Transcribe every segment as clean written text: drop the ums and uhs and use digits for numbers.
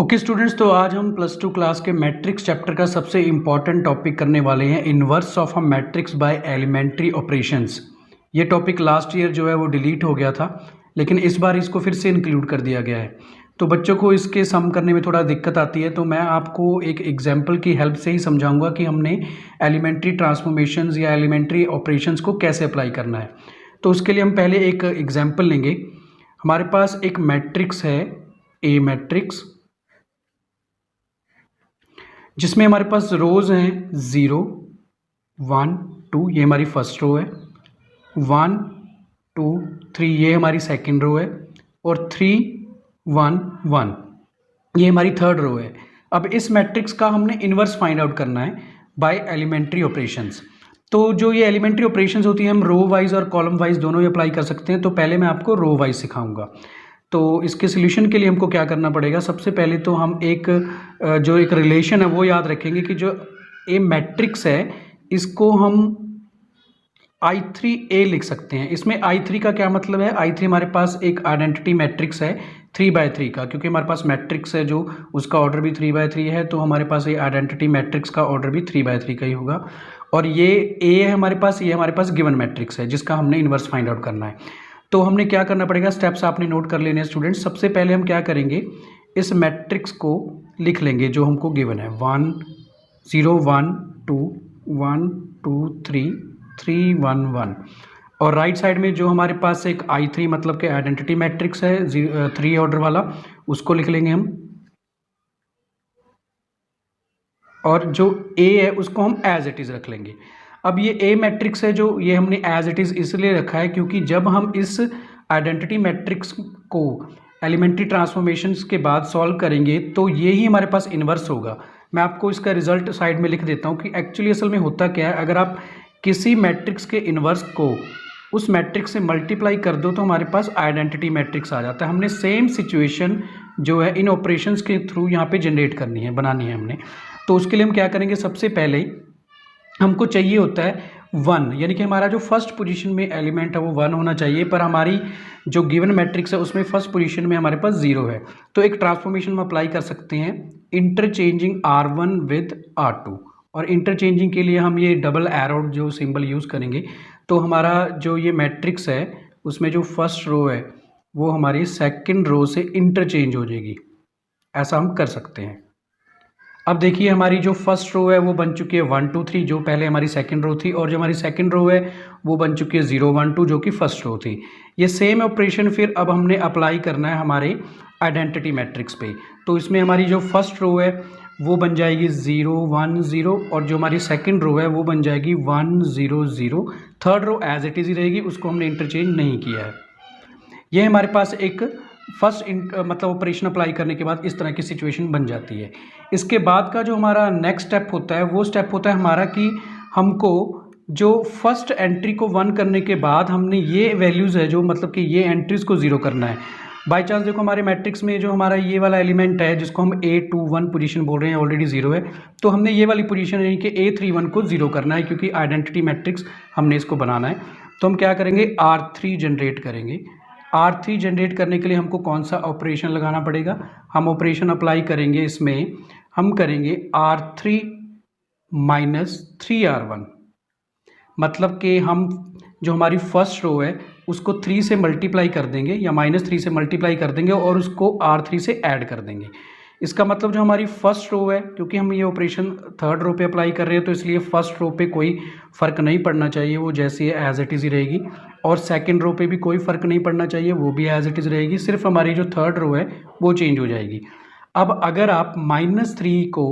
Okay students, तो आज हम प्लस टू क्लास के मैट्रिक्स चैप्टर का सबसे इम्पॉर्टेंट टॉपिक करने वाले हैं, inverse of a matrix by elementary operations. ये टॉपिक लास्ट ईयर जो है वो डिलीट हो गया था, लेकिन इस बार इसको फिर से इंक्लूड कर दिया गया है। तो बच्चों को इसके सम करने में थोड़ा दिक्कत आती है, तो मैं आपको एक एग्जाम्पल की हेल्प से ही समझाऊंगा कि हमने एलिमेंट्री ट्रांसफॉर्मेशंस या एलिमेंट्री ऑपरेशंस को कैसे अप्लाई करना है। तो उसके लिए हम पहले एक एग्जाम्पल लेंगे। हमारे पास एक मैट्रिक्स है, ए मैट्रिक्स, जिसमें हमारे पास रोज हैं 0, 1, 2, ये हमारी फर्स्ट रो है, 1, 2, 3 ये हमारी सेकंड रो है, और 3, 1, 1 ये हमारी थर्ड रो है। अब इस मैट्रिक्स का हमने इन्वर्स फाइंड आउट करना है बाय एलिमेंट्री ऑपरेशंस। तो जो ये एलिमेंट्री ऑपरेशंस होती हैं, हम रो वाइज और कॉलम वाइज दोनों ही अप्लाई कर सकते हैं। तो पहले मैं आपको रो वाइज सिखाऊंगा। तो इसके सोल्यूशन के लिए हमको क्या करना पड़ेगा, सबसे पहले तो हम एक रिलेशन है वो याद रखेंगे कि जो ए मैट्रिक्स है इसको हम I3A लिख सकते हैं। इसमें I3 का क्या मतलब है, I3 हमारे पास एक आइडेंटिटी मैट्रिक्स है 3/3 का, क्योंकि हमारे पास मैट्रिक्स है जो उसका ऑर्डर भी 3/3 है, तो हमारे पास ये आइडेंटिटी मैट्रिक्स का ऑर्डर भी 3/3 का ही होगा। और ये A है हमारे पास, ये हमारे पास गिवन मैट्रिक्स है जिसका हमने इन्वर्स फाइंड आउट करना है। तो हमने क्या करना पड़ेगा, स्टेप्स आपने नोट कर लेने हैं स्टूडेंट्स। सबसे पहले हम क्या करेंगे, इस मैट्रिक्स को लिख लेंगे जो हमको गिवन है, 1 0 1 2 1 2 3 3 1 1। और राइट साइड में जो हमारे पास एक I3 मतलब के आइडेंटिटी मैट्रिक्स है 3 ऑर्डर वाला, उसको लिख लेंगे हम। और जो A है उसको हम एज इट इज़ रख लेंगे। अब ये ए मैट्रिक्स है जो ये हमने एज इट इज़ इसलिए रखा है क्योंकि जब हम इस आइडेंटिटी मैट्रिक्स को एलिमेंट्री ट्रांसफॉर्मेशंस के बाद सॉल्व करेंगे तो ये ही हमारे पास इन्वर्स होगा। मैं आपको इसका रिजल्ट साइड में लिख देता हूँ कि एक्चुअली असल में होता क्या है। अगर आप किसी मैट्रिक्स के इन्वर्स को उस मैट्रिक्स से मल्टीप्लाई कर दो तो हमारे पास आइडेंटिटी मैट्रिक्स आ जाता है। हमने सेम सिचुएशन जो है इन ऑपरेशंस के थ्रू यहाँ पे जनरेट करनी है, बनानी है हमने। तो उसके लिए हम क्या करेंगे, सबसे पहले हमको चाहिए होता है 1, यानी कि हमारा जो फर्स्ट पोजीशन में एलिमेंट है वो 1 होना चाहिए, पर हमारी जो गिवन मैट्रिक्स है उसमें फर्स्ट पोजीशन में हमारे पास 0 है। तो एक ट्रांसफॉर्मेशन हम अप्लाई कर सकते हैं, इंटरचेंजिंग R1 विद R2। और इंटरचेंजिंग के लिए हम ये डबल एरो जो सिंबल यूज़ करेंगे। तो हमारा जो ये मैट्रिक्स है उसमें जो फर्स्ट रो है वो हमारी सेकेंड रो से इंटरचेंज हो जाएगी, ऐसा हम कर सकते हैं। अब देखिए हमारी जो फर्स्ट रो है वो बन चुकी है 1 2 3 जो पहले हमारी सेकंड रो थी, और जो हमारी सेकंड रो है वो बन चुकी है 0 1 2 जो कि फर्स्ट रो थी। ये सेम ऑपरेशन फिर अब हमने अप्लाई करना है हमारे आइडेंटिटी मैट्रिक्स पे। तो इसमें हमारी जो फर्स्ट रो है वो बन जाएगी 0 1 0, और जो हमारी सेकंड रो है वो बन जाएगी 1 0 0। Third row as it is ही रहेगी, उसको हमने इंटरचेंज नहीं किया है। ये हमारे पास एक फर्स्ट मतलब ऑपरेशन अप्लाई करने के बाद इस तरह की सिचुएशन बन जाती है। इसके बाद का जो हमारा नेक्स्ट स्टेप होता है वो स्टेप होता है हमारा कि हमको जो फर्स्ट एंट्री को 1 करने के बाद हमने ये वैल्यूज़ है जो मतलब कि ये एंट्रीज़ को 0 करना है। बाई चांस देखो हमारे मैट्रिक्स में जो हमारा ये वाला एलिमेंट है जिसको हम A21 पोजीशन बोल रहे हैं ऑलरेडी 0 है, तो हमने ये वाली पोजीशन यानी कि A31 को 0 करना है, क्योंकि आइडेंटिटी मैट्रिक्स हमने इसको बनाना है। तो हम क्या करेंगे, R3 जनरेट करेंगे। R3 जनरेट करने के लिए हमको कौन सा ऑपरेशन लगाना पड़ेगा, हम ऑपरेशन अप्लाई करेंगे, इसमें हम करेंगे R3 माइनस 3R1। मतलब कि हम जो हमारी फर्स्ट रो है उसको 3 से मल्टीप्लाई कर देंगे या -3 से मल्टीप्लाई कर देंगे और उसको R3 से ऐड कर देंगे। इसका मतलब जो हमारी फर्स्ट रो है, क्योंकि हम ये ऑपरेशन थर्ड रो पे अप्लाई कर रहे हैं तो इसलिए फर्स्ट रो पे कोई फ़र्क नहीं पड़ना चाहिए, वो जैसी है एज इट इज़ ही रहेगी। और सेकंड रो पे भी कोई फ़र्क नहीं पड़ना चाहिए, वो भी एज इट इज़ रहेगी। सिर्फ हमारी जो थर्ड रो है वो चेंज हो जाएगी। अब अगर आप -3 को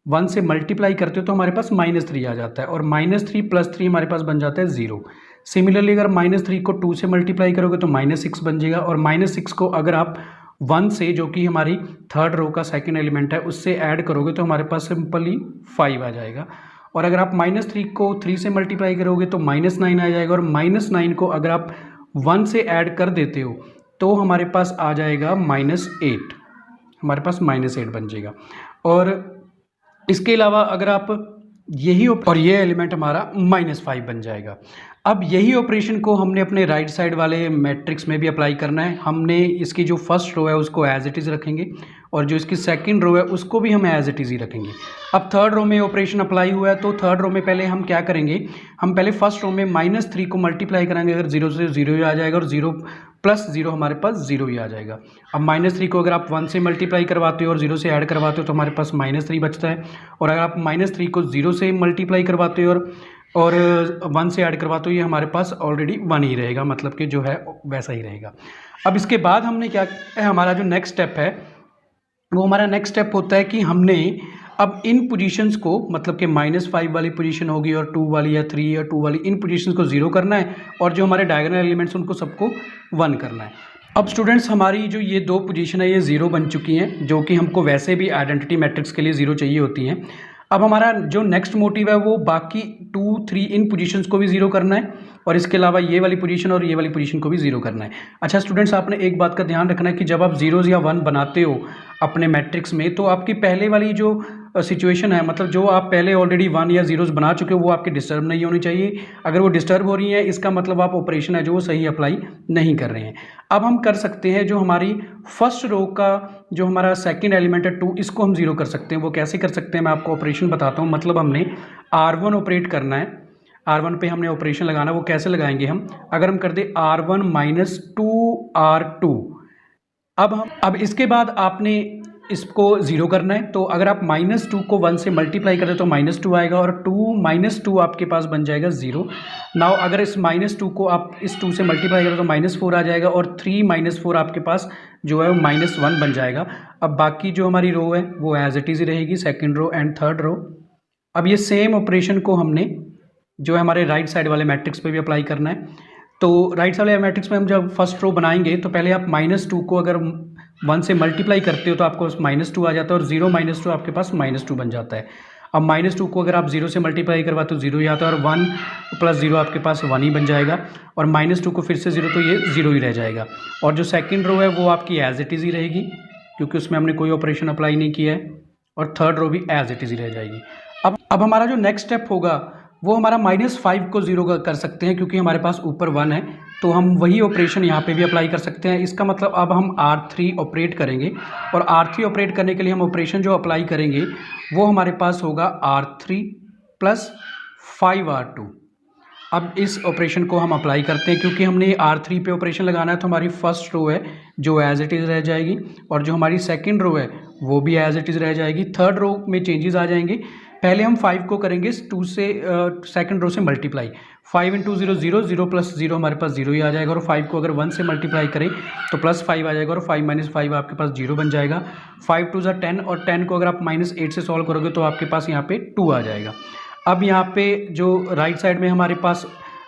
1 से मल्टीप्लाई करते हो तो हमारे पास -3 आ जाता है, और -3 + 3 हमारे पास बन जाता है 0। सिमिलरली अगर -3 को 2 से मल्टीप्लाई करोगे तो -6 बन जाएगा, और -6 को अगर आप 1 से, जो कि हमारी थर्ड रो का सेकंड एलिमेंट है, उससे ऐड करोगे तो हमारे पास सिंपली 5 आ जाएगा। और अगर आप -3 को 3 से मल्टीप्लाई करोगे तो -9 आ जाएगा, और -9 को अगर आप 1 से ऐड कर देते हो तो हमारे पास आ जाएगा -8, हमारे पास -8 बन जाएगा। और इसके अलावा अगर आप यही और ये एलिमेंट हमारा -5 बन जाएगा। अब यही ऑपरेशन को हमने अपने राइट साइड वाले मैट्रिक्स में भी अप्लाई करना है। हमने इसकी जो फर्स्ट रो है उसको एज इट इज़ रखेंगे और जो इसकी सेकंड रो है उसको भी हम एज इट इज़ ही रखेंगे। अब थर्ड रो में ऑपरेशन अप्लाई हुआ है, तो थर्ड रो में पहले हम क्या करेंगे, हम पहले फर्स्ट रो में -3 को मल्टीप्लाई करेंगे, अगर 0 से 0 ही आ जाएगा और 0 प्लस 0 हमारे पास 0 ही आ जाएगा। अब -3 को अगर आप 1 से मल्टीप्लाई करवाते हो और 0 से ऐड करवाते हो तो हमारे पास -3 बचता है, और अगर आप -3 को 0 से मल्टीप्लाई करवाते हो और 1 से ऐड करवाते हो, ये हमारे पास ऑलरेडी 1 ही रहेगा, मतलब कि जो है वैसा ही रहेगा। अब इसके बाद हमने क्या, हमारा जो नेक्स्ट स्टेप है वो हमारा नेक्स्ट स्टेप होता है कि हमने अब इन पोजीशंस को, मतलब कि -5 वाली पोजीशन होगी और 2 वाली या 3 या 2 वाली, इन पोजीशंस को 0 करना है और जो हमारे डायगोनल एलिमेंट्स उनको सबको 1 करना है। अब स्टूडेंट्स हमारी जो ये 2 पोजीशन है ये 0 बन चुकी हैं, जो कि हमको वैसे भी आइडेंटिटी मैट्रिक्स के लिए 0 चाहिए होती हैं। अब हमारा जो नेक्स्ट मोटिव है वो बाकी 2, 3 इन पोजीशंस को भी 0 करना है और इसके अलावा ये वाली पोजीशन और ये वाली पोजीशन को भी 0 करना है। अच्छा स्टूडेंट्स, आपने एक बात का ध्यान रखना है कि जब आप 0 या 1 बनाते हो अपने मैट्रिक्स में, तो आपकी पहले वाली जो सिचुएशन है, मतलब जो आप पहले ऑलरेडी 1 या 0 बना चुके हो, वो आपके डिस्टर्ब नहीं होनी चाहिए। अगर वो डिस्टर्ब हो रही है, इसका मतलब आप ऑपरेशन है जो वो सही अप्लाई नहीं कर रहे हैं। अब हम कर सकते हैं, जो हमारी फर्स्ट रो का जो हमारा सेकंड एलिमेंट है 2, इसको हम 0 कर सकते हैं। वो कैसे कर सकते हैं मैं आपको ऑपरेशन बताता हूँ। मतलब हमने R1 ऑपरेट करना है, R1 पे हमने ऑपरेशन लगाना। वो कैसे लगाएंगे हम, अगर हम कर दे R1 - 2R2, अब इसके बाद आपने इसको 0 करना है। तो अगर आप -2 को 1 से मल्टीप्लाई करें तो -2 आएगा और 2 - 2 आपके पास बन जाएगा 0। नाउ अगर इस -2 को आप इस 2 से मल्टीप्लाई करें तो -4 आ जाएगा और 3 - 4 आपके पास जो है वो -1 बन जाएगा। अब बाकी जो हमारी रो है वो एज इट इज़ ही रहेगी, second row and third row. अब ये सेम ऑपरेशन को हमने जो है हमारे राइट साइड वाले मैट्रिक्स पे भी अप्लाई करना है। तो राइट साइड वाले मैट्रिक्स में हम जब फर्स्ट रो बनाएंगे तो पहले आप -2 को अगर 1 से मल्टीप्लाई करते हो तो आपको -2 आ जाता है और 0 - 2 आपके पास -2 बन जाता है। अब -2 को अगर आप 0 से मल्टीप्लाई करवाते हो 0 ही आता है और 1 + 0 आपके पास 1 ही बन जाएगा और -2 को फिर से 0 तो ये 0 ही रह जाएगा। और जो सेकंड रो है वो आपकी एज इट इज़ ही रहेगी क्योंकि उसमें हमने कोई ऑपरेशन अप्लाई नहीं किया है, और थर्ड रो भी एज इट इज़ ही रह जाएगी। अब हमारा जो नेक्स्ट स्टेप होगा वो हमारा -5 को 0 कर सकते हैं क्योंकि हमारे पास ऊपर 1 है, तो हम वही ऑपरेशन यहाँ पे भी अप्लाई कर सकते हैं। इसका मतलब अब हम R3 ऑपरेट करेंगे और R3 ऑपरेट करने के लिए हम ऑपरेशन जो अप्लाई करेंगे वो हमारे पास होगा R3 + 5R2। अब इस ऑपरेशन को हम अप्लाई करते हैं क्योंकि हमने R3 पे ऑपरेशन लगाना है, तो हमारी फर्स्ट रो है जो एज इट इज़ रह जाएगी और जो हमारी सेकंड रो है वो भी एज इट इज़ रह जाएगी। थर्ड रो में चेंजेस आ जाएंगे। पहले हम 5 को करेंगे 2 से सेकंड रो से मल्टीप्लाई। 5 × 0 0, 0 + 0 हमारे पास 0 ही आ जाएगा और 5 को अगर 1 से मल्टीप्लाई करें तो +5 आ जाएगा और 5 - 5 आपके पास 0 बन जाएगा। 5 × 2 = 10 और 10 को अगर आप -8 से सॉल्व करोगे तो आपके पास यहाँ पे 2 आ जाएगा। अब यहाँ पे जो राइट साइड में हमारे पास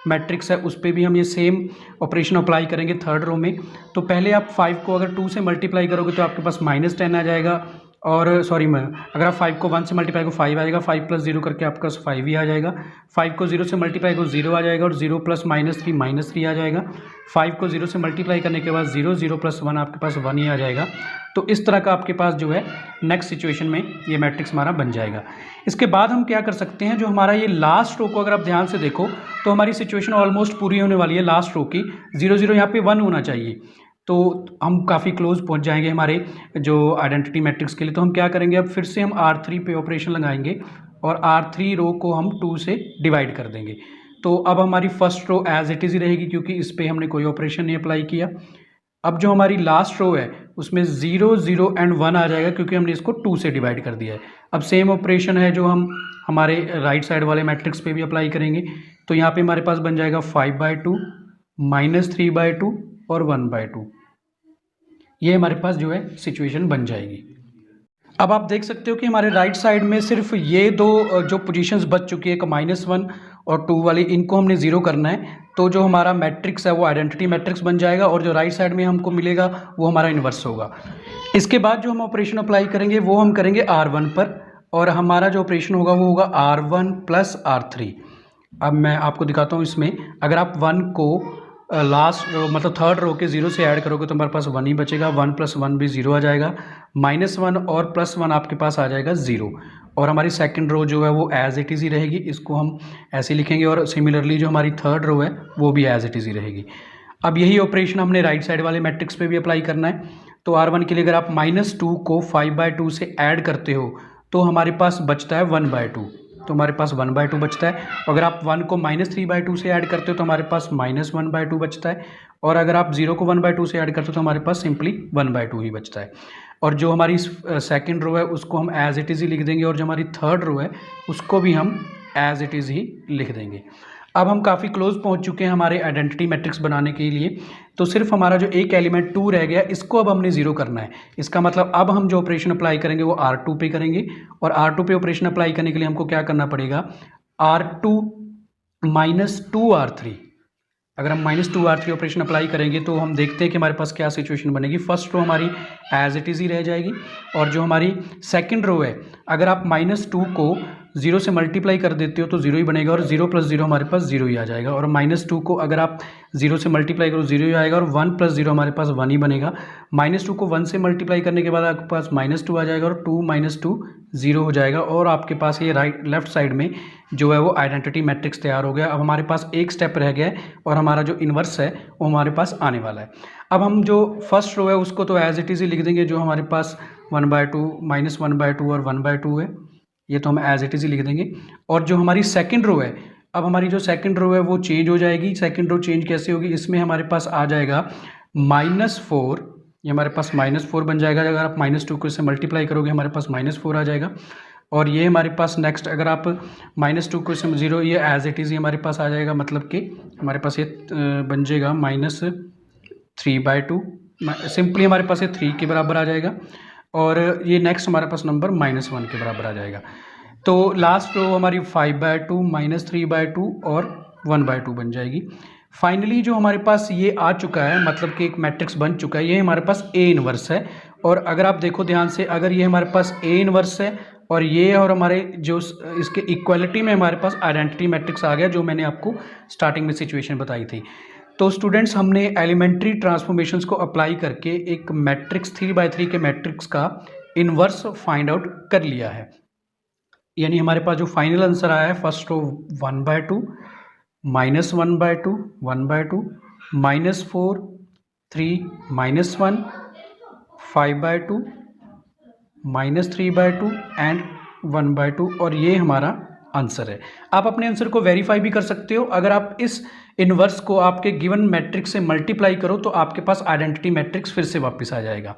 मैट्रिक्स है उस पर भी हम ये सेम ऑपरेशन अप्लाई करेंगे थर्ड रो में। तो पहले आप 5 को अगर 2 से मल्टीप्लाई करोगे तो आपके पास -10 आ जाएगा और अगर आप 5 को 1 से मल्टीप्लाई को 5 आएगा, 5 + 0 करके आपके पास 5 ही आ जाएगा। 5 को 0 से मल्टीप्लाई को 0 आ जाएगा और 0 + -3 -3 आ जाएगा। 5 को 0 से मल्टीप्लाई करने के बाद 0 0 + 1 आपके पास 1 ही आ जाएगा। तो इस तरह का आपके पास जो है नेक्स्ट सिचुएशन में ये मैट्रिक्स हमारा बन जाएगा। इसके बाद हम क्या कर सकते हैं, जो हमारा ये लास्ट रो को अगर आप ध्यान से देखो तो हमारी सिचुएशन ऑलमोस्ट पूरी होने वाली है। लास्ट रो की 0 0 यहाँ पे 1 होना चाहिए, तो हम काफ़ी क्लोज पहुंच जाएंगे हमारे जो आइडेंटिटी मैट्रिक्स के लिए। तो हम क्या करेंगे, अब फिर से हम R3 पे ऑपरेशन लगाएंगे और R3 रो को हम 2 से डिवाइड कर देंगे। तो अब हमारी first row as it is ही रहेगी क्योंकि इस पर हमने कोई ऑपरेशन नहीं अप्लाई किया। अब जो हमारी लास्ट रो है उसमें 0 0 एंड 1 आ जाएगा क्योंकि हमने इसको 2 से डिवाइड कर दिया है। अब सेम ऑपरेशन है जो हम हमारे राइट साइड वाले मैट्रिक्स पे भी अप्लाई करेंगे। तो यहाँ पे हमारे पास बन जाएगा 5/2 -3/2 और 1/2। ये हमारे पास जो है सिचुएशन बन जाएगी। अब आप देख सकते हो कि हमारे राइट साइड में सिर्फ ये दो जो पोजीशंस बच चुकी है, एक -1 और 2 वाली, इनको हमने 0 करना है। तो जो हमारा मैट्रिक्स है वो आइडेंटिटी मैट्रिक्स बन जाएगा और जो राइट साइड में हमको मिलेगा वो हमारा इन्वर्स होगा। इसके बाद जो हम ऑपरेशन अप्लाई करेंगे वो हम करेंगे R1 पर और हमारा जो ऑपरेशन होगा वो होगा R1 + R3। अब मैं आपको दिखाता हूँ इसमें, अगर आप 1 को लास्ट मतलब थर्ड रो के 0 से ऐड करोगे तो हमारे पास 1 ही बचेगा। 1 + 1 भी 0 आ जाएगा, -1 और +1 आपके पास आ जाएगा 0 और हमारी सेकंड रो जो है वो एज इट इज़ ही रहेगी। इसको हम ऐसे लिखेंगे और सिमिलरली जो हमारी थर्ड रो है वो भी एज इट इज़ ही रहेगी। अब यही ऑपरेशन हमने राइट साइड वाले मैट्रिक्स पे भी अप्लाई करना है। तो R1 के लिए अगर आप -2 को 5/2 से ऐड करते हो तो हमारे पास बचता है 1/2, तो हमारे पास 1/2 बचता है। अगर आप 1 को -3/2 से ऐड करते हो तो हमारे पास -1/2 बचता है, और अगर आप 0 को 1/2 से ऐड करते हो तो हमारे पास सिंपली 1/2 ही बचता है। और जो हमारी सेकंड रो है उसको हम एज इट इज़ ही लिख देंगे, और जो हमारी थर्ड रो है उसको भी हम एज इट इज़ ही लिख देंगे। अब हम काफ़ी क्लोज पहुंच चुके हैं हमारे आइडेंटिटी मैट्रिक्स बनाने के लिए, तो सिर्फ हमारा जो एक एलिमेंट 2 रह गया इसको अब हमने 0 करना है। इसका मतलब अब हम जो ऑपरेशन अप्लाई करेंगे वो R2 पे करेंगे, और R2 पे ऑपरेशन अप्लाई करने के लिए हमको क्या करना पड़ेगा, R2 - 2R3। अगर हम -2R3 ऑपरेशन अप्लाई करेंगे तो हम देखते हैं कि हमारे पास क्या सिचुएशन बनेगी। फर्स्ट रो हमारी एज इट इज़ ही रह जाएगी, और जो हमारी सेकंड रो है अगर आप -2 को 0 से मल्टीप्लाई कर देते हो तो 0 ही बनेगा, और 0 + 0 हमारे पास 0 ही आ जाएगा। और -2 को अगर आप 0 से मल्टीप्लाई करो 0 ही आएगा, और 1 + 0 हमारे पास 1 ही बनेगा। -2 को 1 से मल्टीप्लाई करने के बाद आपके पास -2 आ जाएगा, और 2 - 2 0 हो जाएगा, और आपके पास ये लेफ्ट साइड में जो है वो आइडेंटिटी मैट्रिक्स तैयार हो गया। अब हमारे पास एक स्टेप रह गया है, और हमारा जो इन्वर्स है वो हमारे पास आने वाला है। अब हम जो फर्स्ट रो है उसको तो एज इट इज़ ही लिख देंगे, जो हमारे पास 1/2 -1/2 और 1/2 है, ये तो हम एज इट इज़ ही लिख देंगे। और जो हमारी सेकंड रो है, अब हमारी जो सेकंड रो है वो चेंज हो जाएगी। सेकंड रो चेंज कैसे होगी, इसमें हमारे पास आ जाएगा -4, ये हमारे पास -4 बन जाएगा। अगर आप -2 को इससे मल्टीप्लाई करोगे हमारे पास -4 आ जाएगा। और ये हमारे पास नेक्स्ट अगर आप -2 को इसमें 0, ये एज इट इज़ ही हमारे पास आ जाएगा, मतलब कि हमारे पास ये बन जाएगा -3/2, सिंपली हमारे पास ये 3 के बराबर आ जाएगा। और ये नेक्स्ट हमारे पास नंबर -1 के बराबर आ जाएगा। तो लास्ट रो हमारी 5/2 -3/2 और 1/2 बन जाएगी। फाइनली जो हमारे पास ये आ चुका है, मतलब कि एक मैट्रिक्स बन चुका है, ये हमारे पास A इन्वर्स है। और अगर आप देखो ध्यान से, अगर ये हमारे पास A इन्वर्स है और ये और हमारे जो इसके इक्वलिटी में हमारे पास आइडेंटिटी मैट्रिक्स आ गया, जो मैंने आपको स्टार्टिंग में सिचुएशन बताई थी। तो स्टूडेंट्स हमने एलिमेंट्री ट्रांसफॉर्मेशंस को अप्लाई करके एक मैट्रिक्स 3/3 के मैट्रिक्स का इन्वर्स फाइंड आउट कर लिया है। यानी हमारे पास जो फाइनल आंसर आया है, फर्स्ट रो 1/2 -1/2 1/2 -4 3 -1 5/2 -3/2 एंड 1/2, और ये हमारा आंसर है। आप अपने आंसर को वेरीफाई भी कर सकते हो। अगर आप इस इन्वर्स को आपके गिवन मैट्रिक्स से मल्टीप्लाई करो तो आपके पास आइडेंटिटी मैट्रिक्स फिर से वापस आ जाएगा।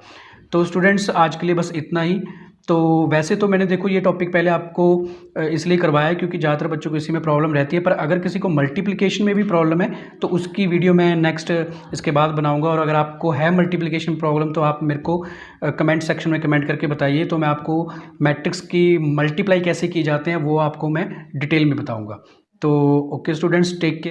तो स्टूडेंट्स आज के लिए बस इतना ही। तो वैसे तो मैंने देखो ये टॉपिक पहले आपको इसलिए करवाया है क्योंकि ज़्यादातर बच्चों को इसी में प्रॉब्लम रहती है, पर अगर किसी को मल्टीप्लिकेशन में भी प्रॉब्लम है तो उसकी वीडियो मैं नेक्स्ट इसके बाद बनाऊंगा। और अगर आपको है मल्टीप्लिकेशन प्रॉब्लम तो आप मेरे को कमेंट सेक्शन में कमेंट करके बताइए, तो मैं आपको मैट्रिक्स की मल्टीप्लाई कैसे की जाते हैं वो आपको मैं डिटेल में बताऊँगा। तो ओके स्टूडेंट्स, टेक केयर।